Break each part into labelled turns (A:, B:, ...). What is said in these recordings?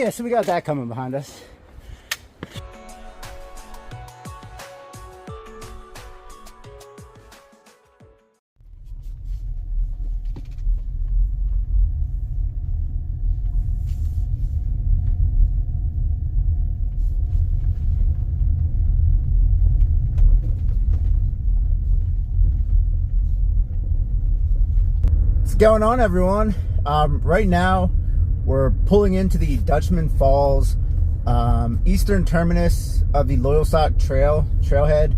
A: Yeah, so we got that coming behind us. What's going on, everyone? Right now we're pulling into the Dutchman Falls eastern terminus of the Loyalsock trailhead.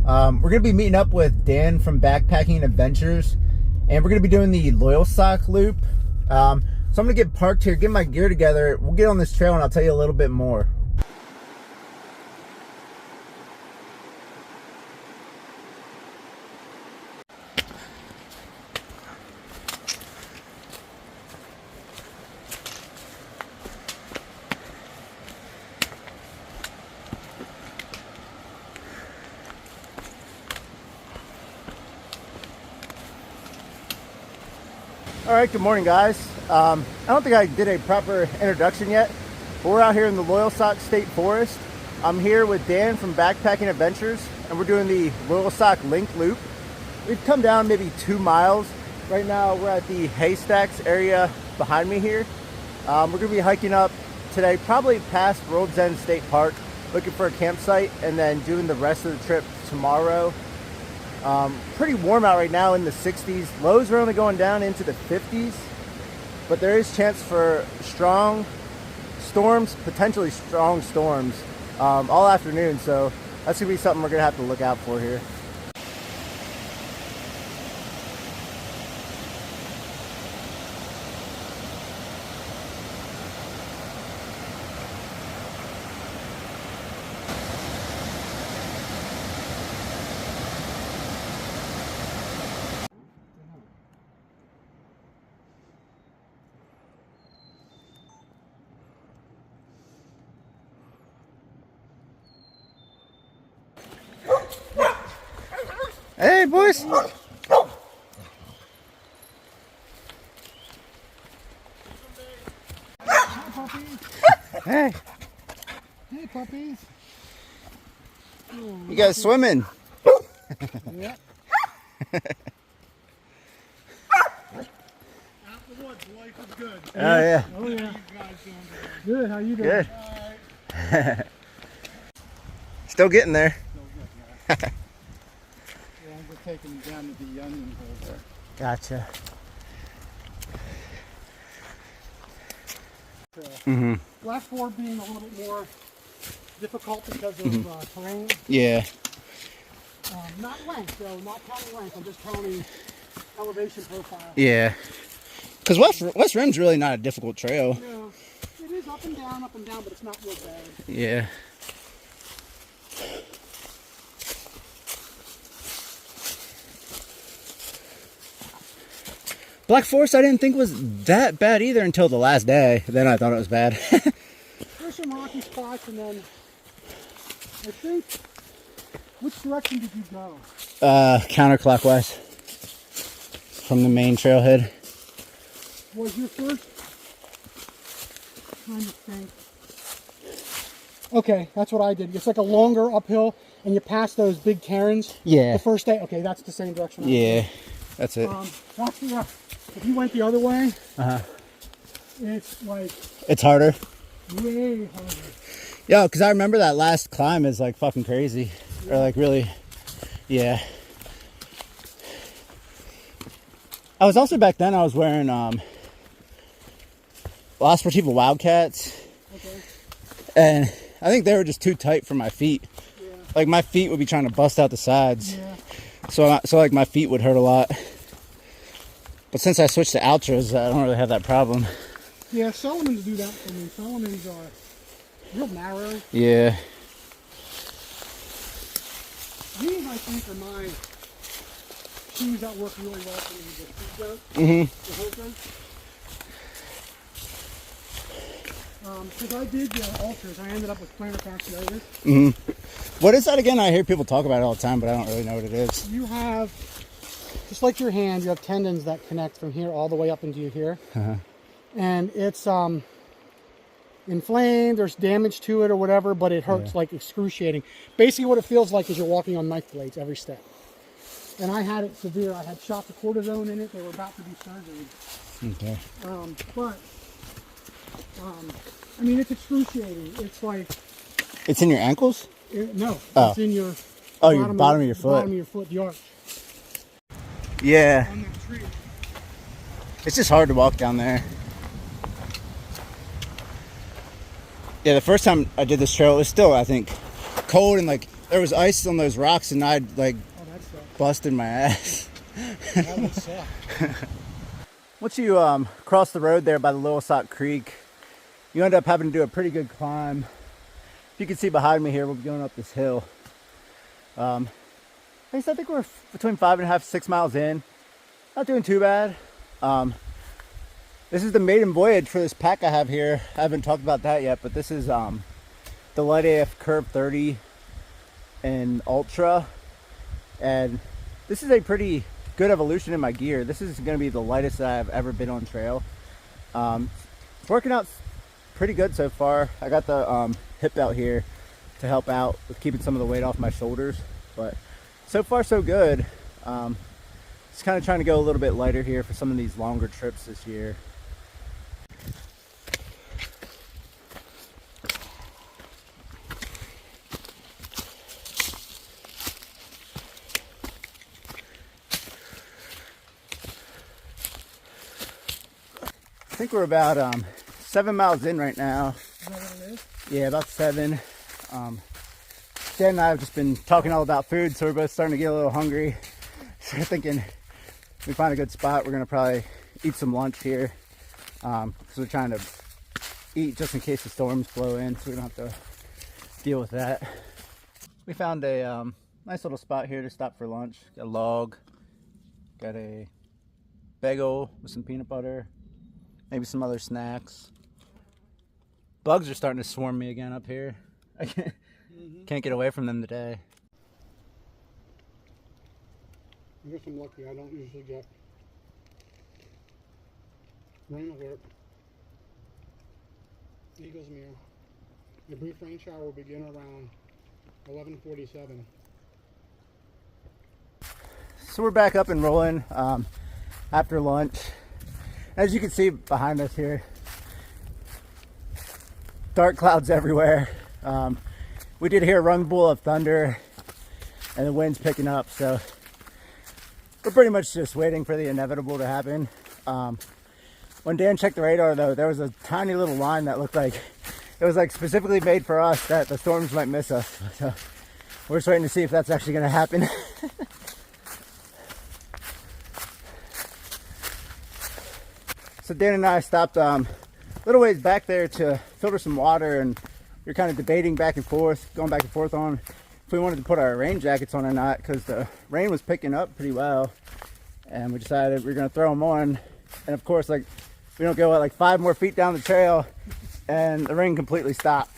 A: We're gonna be meeting up with Dan from Backpacking Adventures, and we're gonna be doing the Loyalsock loop. So I'm gonna get parked here, get my gear together. We'll get on this trail and I'll tell you a little bit more. All right, good morning, guys. I don't think I did a proper introduction yet, but we're out here in the Loyalsock State Forest. I'm here with Dan from Backpacking Adventures, and we're doing the Loyalsock Link Loop. We've come down maybe 2 miles. Right now, we're at the haystacks area behind me here. We're gonna be hiking up today, probably past World's End State Park, looking for a campsite, and then doing the rest of the trip tomorrow. Pretty warm out right now, in the 60s. Lows are only going down into the 50s, but there is chance for strong storms, potentially strong storms, all afternoon. So that's gonna be something we're gonna have to look out for here. Hey, boys.
B: Hi, puppies.
A: Hey.
B: Hey, puppies. Oh,
A: You guys swimming?
B: yeah. Out in the woods, life is good.
A: Oh, yeah.
B: Oh, yeah. How you guys doing? Good, how you doing?
A: Good.
B: All right.
A: Still getting there.
B: Yeah, I'm just taking them down to the onion hole there.
A: Gotcha.
B: Last four being a little bit more difficult because of terrain.
A: Yeah.
B: Not length, though. Not counting length. I'm just counting elevation profile.
A: Yeah. Because West Rim's really not a difficult trail.
B: No, it is up and down, but it's not real bad.
A: Yeah. Black Forest I didn't think was that bad either until the last day. Then I thought it was bad.
B: There's some rocky spots, and then I think, which direction did you go?
A: Counterclockwise from the main trailhead.
B: Was your first, trying to think. Okay, that's what I did. It's like a longer uphill, and you pass those big cairns.
A: Yeah.
B: The first day. Okay, that's the same direction.
A: Yeah, that's it.
B: That's the. If you went the other way, it's like
A: It's harder.
B: way harder.
A: Yeah, because I remember that last climb is like fucking crazy.
B: Yeah.
A: Or like really, yeah. I was also back then, I was wearing La Sportiva Wildcats.
B: Okay.
A: And I think they were just too tight for my feet.
B: Yeah.
A: Like my feet would be trying to bust out the sides.
B: Yeah.
A: So like my feet would hurt a lot. But since I switched to Ultras, I don't really have that problem.
B: Yeah, Solomon's do that for me. Solomon's are real narrow.
A: Yeah.
B: These, I think, are my shoes that work really well for me. The Hokas. Because I did Ultras, I ended up with plantar fasciitis.
A: What is that again? I hear people talk about it all the time, but I don't really know what it is.
B: You have, just like your hand, you have tendons that connect from here all the way up into here. And it's inflamed, there's damage to it or whatever, but it hurts like excruciating. Basically what it feels like is you're walking on knife blades every step. And I had it severe. I had shots of cortisone in it. They were about to do surgery.
A: Okay.
B: I mean, it's excruciating. It's like...
A: It's in your ankles?
B: No, it's in your...
A: Oh, your bottom of your foot.
B: Bottom of your foot, the arch.
A: Yeah.
B: On that tree.
A: It's just hard to walk down there. Yeah, the first time I did this trail, it was still, I think, cold, and like there was ice on those rocks, and I'd like busted my ass.
B: That would suck.
A: Once you cross the road there by the Loyalsock Creek, you end up having to do a pretty good climb. If you can see behind me here, we'll be going up this hill. I think we're between 5.5 to 6 miles in. Not doing too bad. This is the maiden voyage for this pack I have here. I haven't talked about that yet, but this is the Light AF Curve 30 and Ultra. And this is a pretty good evolution in my gear. This is going to be the lightest that I've ever been on trail. It's working out pretty good so far. I got the hip belt here to help out with keeping some of the weight off my shoulders, but so far so good. Just kind of trying to go a little bit lighter here for some of these longer trips this year. I think we're about 7 miles in right now.
B: Is that what it is?
A: Yeah, about 7. Dan and I have just been talking all about food, so we're both starting to get a little hungry. So we're thinking if we find a good spot, we're gonna probably eat some lunch here, because we're trying to eat just in case the storms blow in, so we don't have to deal with that. We found a nice little spot here to stop for lunch. Got a log, got a bagel with some peanut butter, maybe some other snacks. Bugs are starting to swarm me again up here. I can't get away from them today.
B: I guess I'm lucky. I don't usually get rain alert. Eagles meal. The brief rain shower will begin around 11:47.
A: So we're back up and rolling after lunch. As you can see behind us here, dark clouds everywhere. We did hear a rumble of thunder and the wind's picking up, so we're pretty much just waiting for the inevitable to happen. When Dan checked the radar though, there was a tiny little line that looked like it was like specifically made for us, that the storms might miss us. So we're just waiting to see if that's actually going to happen. So Dan and I stopped a little ways back there to filter some water, and we were kind of debating back and forth, going back and forth on if we wanted to put our rain jackets on or not, because the rain was picking up pretty well, and we decided we were going to throw them on. And of course, like, we don't go like 5 more feet down the trail and the rain completely stopped.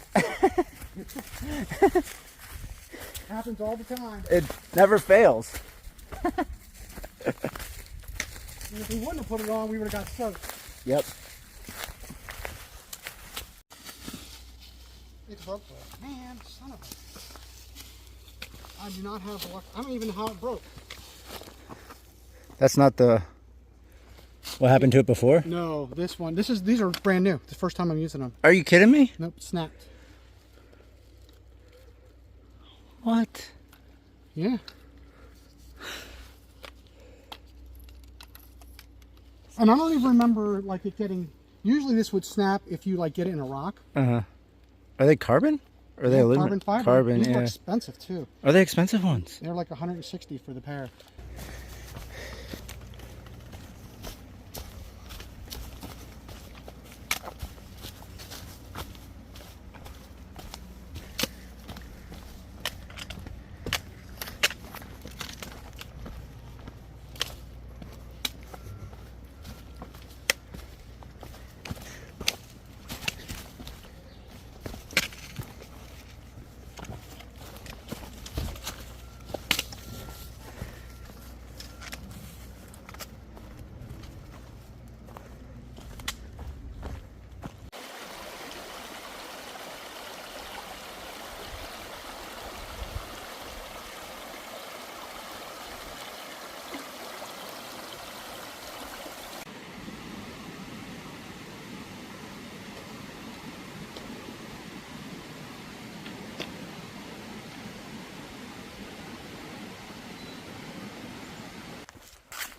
B: Happens all the time.
A: It never fails.
B: And if we wouldn't have put it on, we would have got soaked.
A: Yep.
B: It broke though. Man, son of a... I do not have the luck. I don't even know how it broke.
A: That's not the... What happened to it before?
B: No, this one. These are brand new. It's the first time I'm using them.
A: Are you kidding me?
B: Nope, snapped.
A: What?
B: Yeah. And I don't even remember like it getting... Usually this would snap if you like get it in a rock.
A: Uh-huh. Are they carbon? Or are they aluminum?
B: Carbon fiber.
A: Carbon,
B: These
A: yeah.
B: are expensive too.
A: Are they expensive ones?
B: They're like 160 for the pair.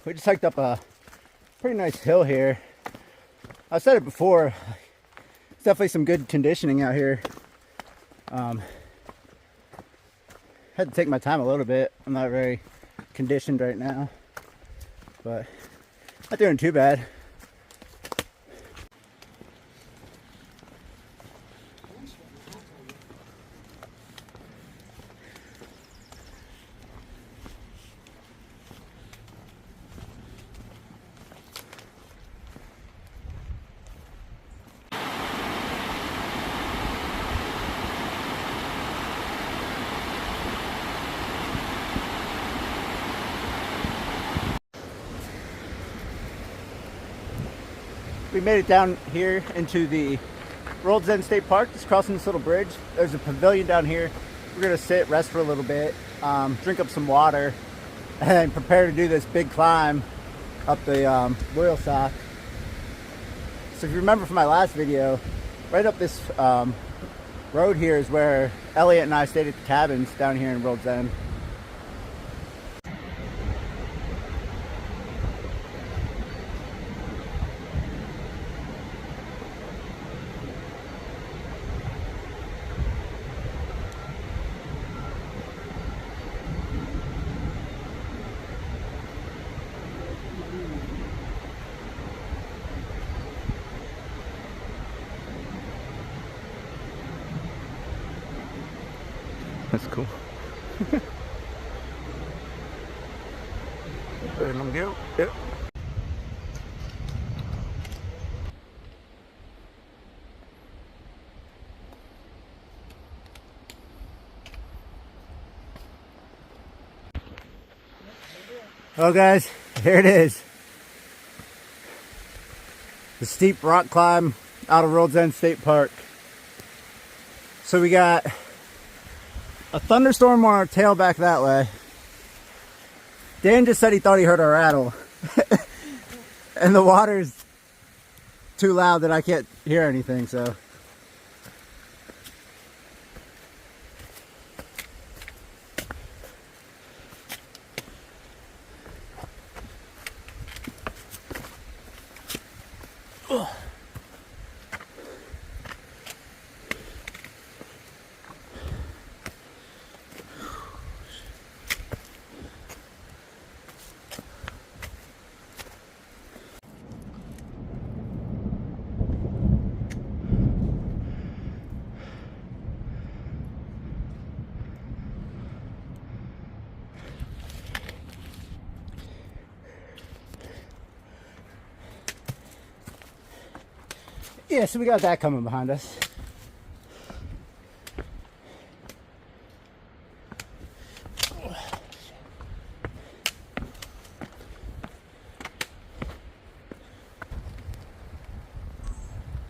A: we just hiked up a pretty nice hill here. I've said it before, it's definitely some good conditioning out here. Had to take my time a little bit. I'm not very conditioned right now, but not doing too bad. We made it down here into the Loyalsock State Park, just crossing this little bridge. There's a pavilion down here. We're gonna sit, rest for a little bit, drink up some water, and prepare to do this big climb up the Loyalsock. So if you remember from my last video, right up this road here is where Elliot and I stayed at the cabins down here in Loyalsock. That's cool. Let them go. Yep. Well guys, here it is. The steep rock climb out of Loyalsock State Park. So we got a thunderstorm on our tail back that way. Dan just said he thought he heard a rattle. And the water's too loud that I can't hear anything, so. Ugh. Yeah, so we got that coming behind us.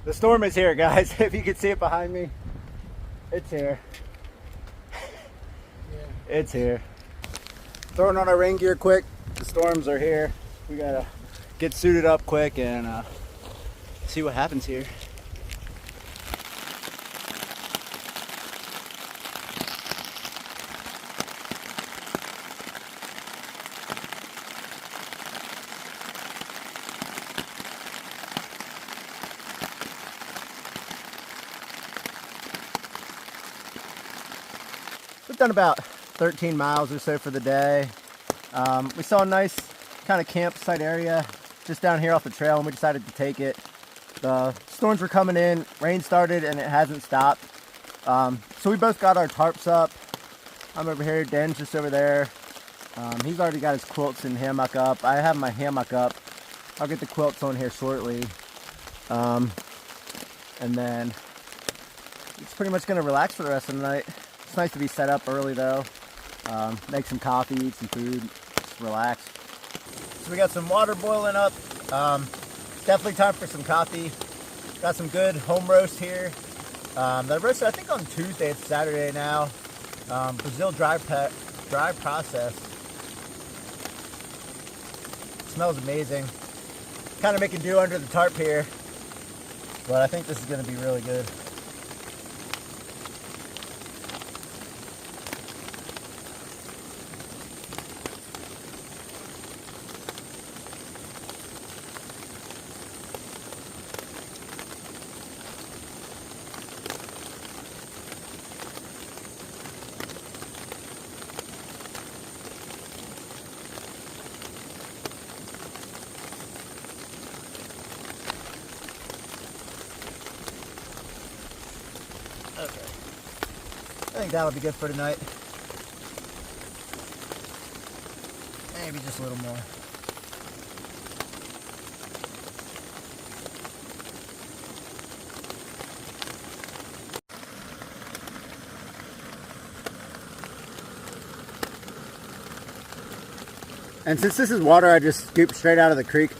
A: The storm is here, guys. If you can see it behind me, it's here. Yeah. It's here. Throwing on our rain gear quick. The storms are here. We gotta get suited up quick and see what happens here. We've done about 13 miles or so for the day. We saw a nice kind of campsite area just down here off the trail and we decided to take it. The storms were coming in, rain started and it hasn't stopped. So we both got our tarps up. I'm over here, Dan's just over there. He's already got his quilts and hammock up. I have my hammock up. I'll get the quilts on here shortly. And then it's pretty much gonna relax for the rest of the night. It's nice to be set up early though. Make some coffee, eat some food, just relax. So we got some water boiling up. Definitely time for some coffee. Got some good home roast here. That I roasted I think on Tuesday, it's Saturday now. Brazil dry process. Smells amazing. Kind of making do under the tarp here, but I think this is going to be really good. think that'll be good for tonight. Maybe just a little more. And since this is water I just scooped straight out of the creek,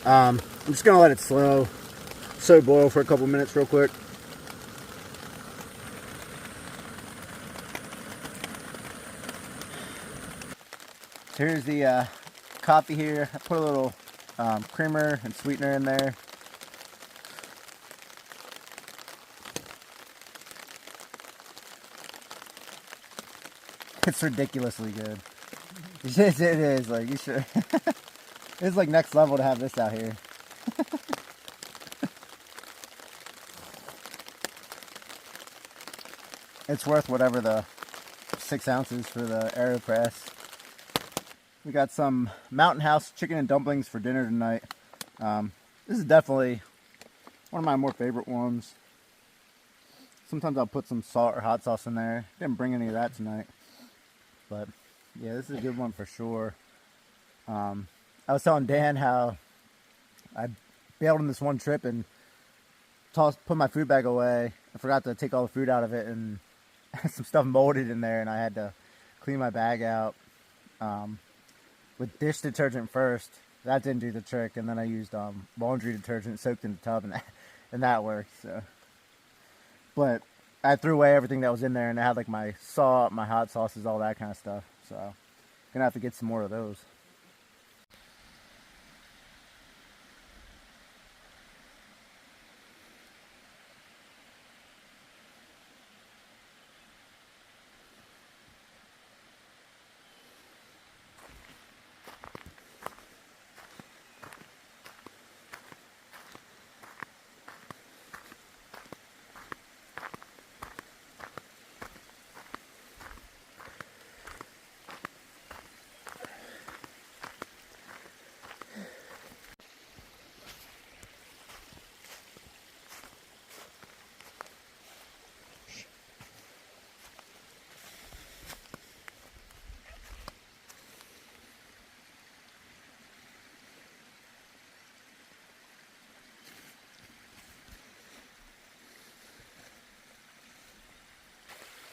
A: I'm just gonna let it slow boil for a couple minutes real quick. Here's the coffee here. I put a little creamer and sweetener in there. It's ridiculously good. It is, like, you should. It's like next level to have this out here. It's worth whatever the 6 ounces for the AeroPress. We got some Mountain House chicken and dumplings for dinner tonight. This is definitely one of my more favorite ones. Sometimes I'll put some salt or hot sauce in there. Didn't bring any of that tonight. But yeah, this is a good one for sure. I was telling Dan how I bailed on this one trip and put my food bag away. I forgot to take all the food out of it, and some stuff molded in there, and I had to clean my bag out with dish detergent first. That didn't do the trick, and then I used laundry detergent soaked in the tub, and that worked. So, but I threw away everything that was in there, and I had like my salt, my hot sauces, all that kind of stuff. So gonna have to get some more of those.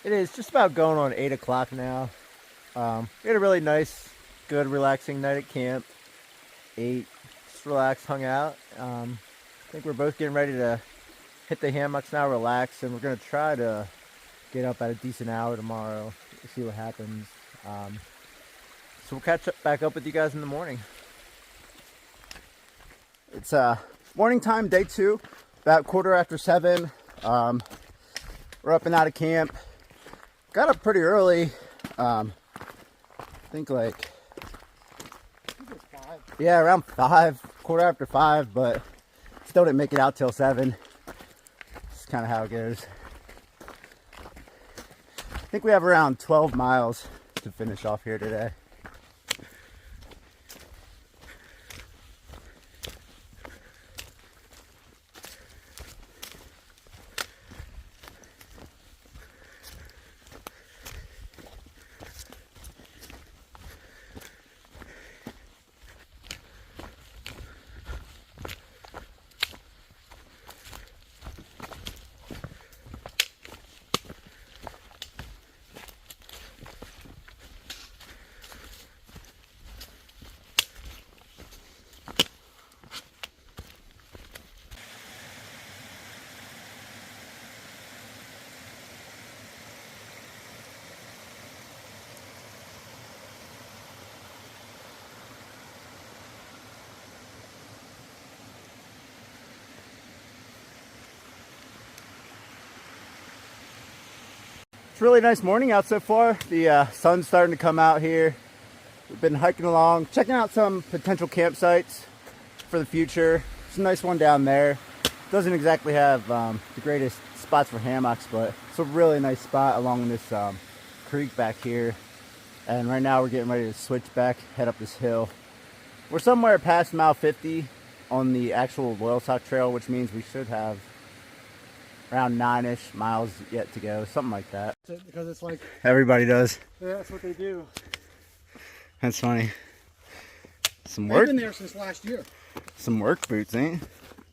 A: It is just about going on 8 o'clock now. We had a really nice, good, relaxing night at camp. Ate, just relaxed, hung out. I think we're both getting ready to hit the hammocks now, relax, and we're going to try to get up at a decent hour tomorrow to see what happens. So we'll back up with you guys in the morning. It's morning time, day 2, about 7:15. We're up and out of camp. Got up pretty early. I think like, yeah, around 5, 5:15, but still didn't make it out till 7. It's kind of how it goes. I think we have around 12 miles to finish off here today. It's a really nice morning out so far. The sun's starting to come out here. We've been hiking along, checking out some potential campsites for the future. There's a nice one down there. Doesn't exactly have the greatest spots for hammocks, but it's a really nice spot along this creek back here. And right now we're getting ready to switch back, head up this hill. We're somewhere past mile 50 on the actual Loyalsock trail, which means we should have around 9-ish miles yet to go, something like that.
B: Because it's like,
A: Everybody does.
B: yeah, that's what they do.
A: That's funny. Some
B: They've
A: work.
B: been there since last year.
A: Some work boots, ain't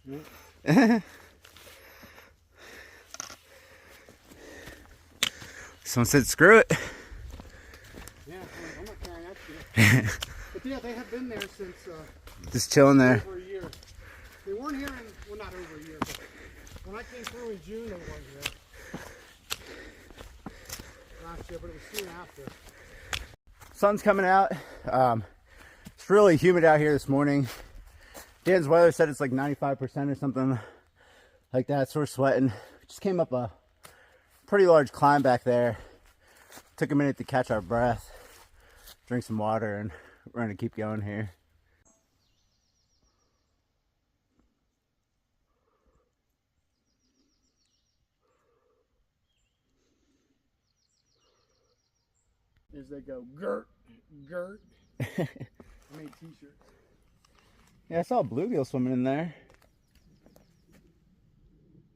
A: it?
B: Yeah.
A: Someone said, screw it.
B: Yeah, I'm not carrying that shit. But yeah, they have been there since
A: Just chilling there.
B: over a year. They weren't here in, well, not over a year, but when I came through in June, they weren't here. Last year, but it was soon after.
A: Sun's coming out. It's really humid out here this morning. Dan's weather said it's like 95% or something like that, so we're sweating. Just came up a pretty large climb back there. Took a minute to catch our breath, drink some water, and we're gonna keep going here.
B: As they go, Gert, Gert. I made t-shirts.
A: Yeah, I saw a bluegill swimming in there.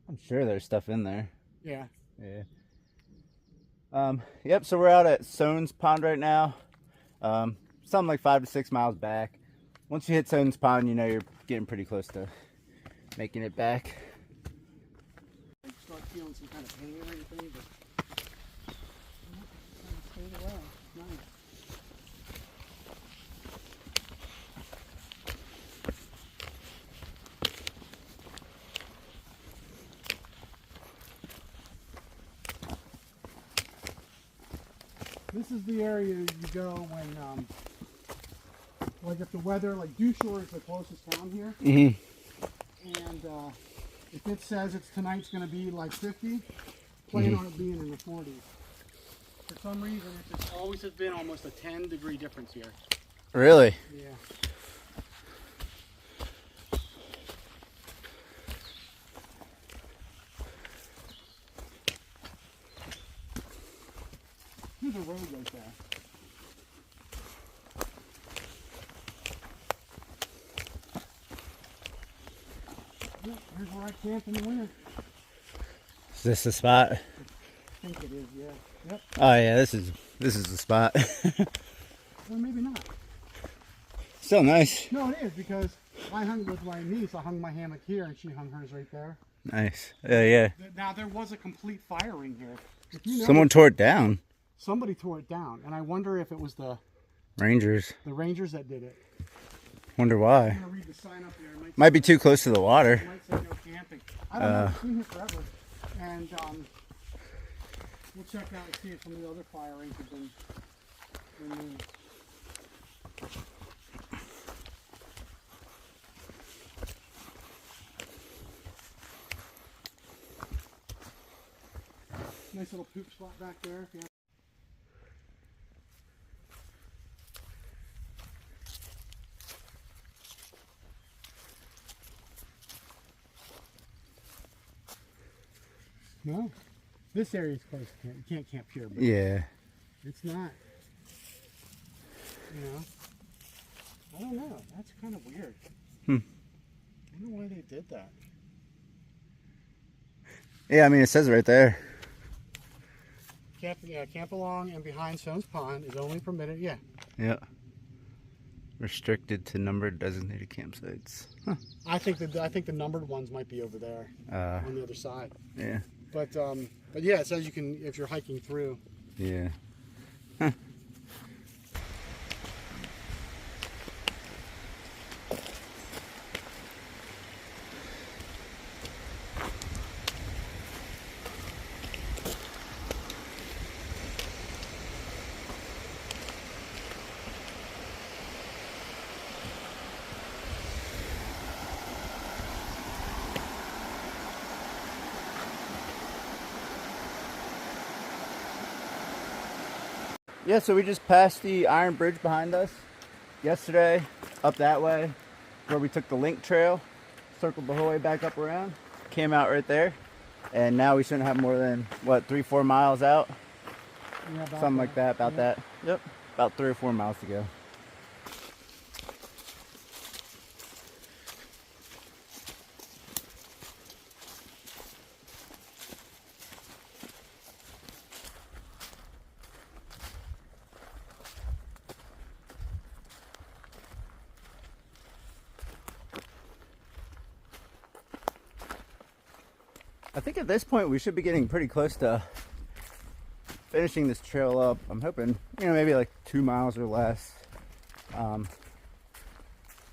A: I'm sure there's stuff in there.
B: Yeah.
A: Yeah. Yep, so we're out at Soane's Pond right now. Something like 5 to 6 miles back. Once you hit Soane's Pond, you know you're getting pretty close to making it back.
B: I start feeling some kind of pain or anything, but stayed well. Nice. This is the area you go when, like if the weather, like Dewshore is the closest town here, and if it says tonight's going to be like 50, plan on it being in the 40s. For some reason, it just always has been almost a 10-degree difference here.
A: Really?
B: Yeah. There's a road right there. Yeah, here's where I camp in the winter.
A: Is this the spot?
B: I think it is, yeah. Yep.
A: Oh yeah, this is the spot.
B: Well, maybe not.
A: Still nice.
B: No, it is, because I hung with my niece. I hung my hammock here, and she hung hers right there.
A: Nice. Yeah.
B: Now, there was a complete fire ring here. If you know,
A: Someone tore it down.
B: somebody tore it down, and I wonder if it was the
A: Rangers.
B: Rangers that did it.
A: Wonder why.
B: I'm gonna read the sign up here. It
A: Might be too close to the water.
B: It might say no camping. I don't know. I've seen it forever, and we'll check out and see if some of the other fire rings have been removed. Nice little poop spot back there. If you have No, this area is close. You can't camp here, but
A: Yeah.
B: it's not. You know, I don't know. That's kind of weird. I don't know why they did that.
A: Yeah, I mean, it says it right there.
B: Camp along and behind Soane's Pond is only permitted. Yeah.
A: Yeah. Restricted to numbered designated campsites. Huh.
B: I think the numbered ones might be over there on the other side.
A: Yeah.
B: But yeah, it says you can if you're hiking through.
A: Yeah. Huh. Yeah, so we just passed the iron bridge behind us yesterday, up that way, where we took the link trail, circled the whole way back up around, came out right there, and now we shouldn't have more than, what, 3-4 miles out?
B: Yeah,
A: Something like that, about that. Yep, about 3 or 4 miles to go. I think at this point we should be getting pretty close to finishing this trail up. I'm hoping, maybe like 2 miles or less. The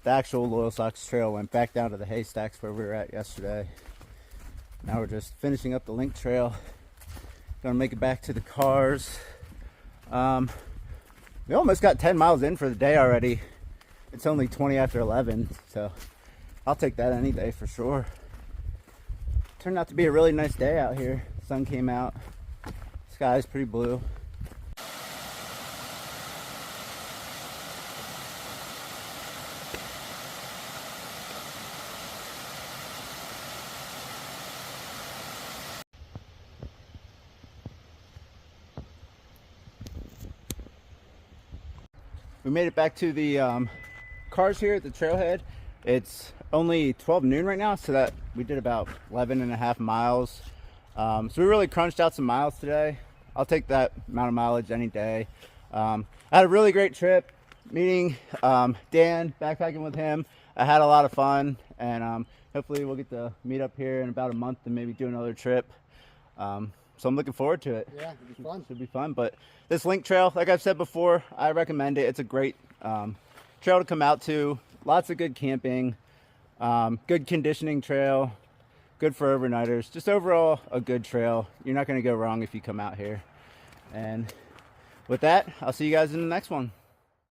A: actual Loyalsock trail went back down to the haystacks where we were at yesterday. Now we're just finishing up the link trail. Gonna make it back to the cars. We almost got 10 miles in for the day already. It's only 20 after 11, so I'll take that any day for sure. Turned out to be a really nice day out here. Sun came out. Sky's pretty blue. We made it back to the cars here at the trailhead. It's only 12 noon right now, so that we did about 11 and a half miles. So we really crunched out some miles today. I'll take that amount of mileage any day. I had a really great trip meeting Dan, backpacking with him. I had a lot of fun, and hopefully we'll get to meet up here in about a month and maybe do another trip. So I'm looking forward to it.
B: Yeah, it'll be fun.
A: Should be fun. But this link trail, like I've said before, I recommend it. It's a great trail to come out to. Lots of good camping, good conditioning trail, good for overnighters. Just overall a good trail. You're not going to go wrong if you come out here. And with that, I'll see you guys in the next one.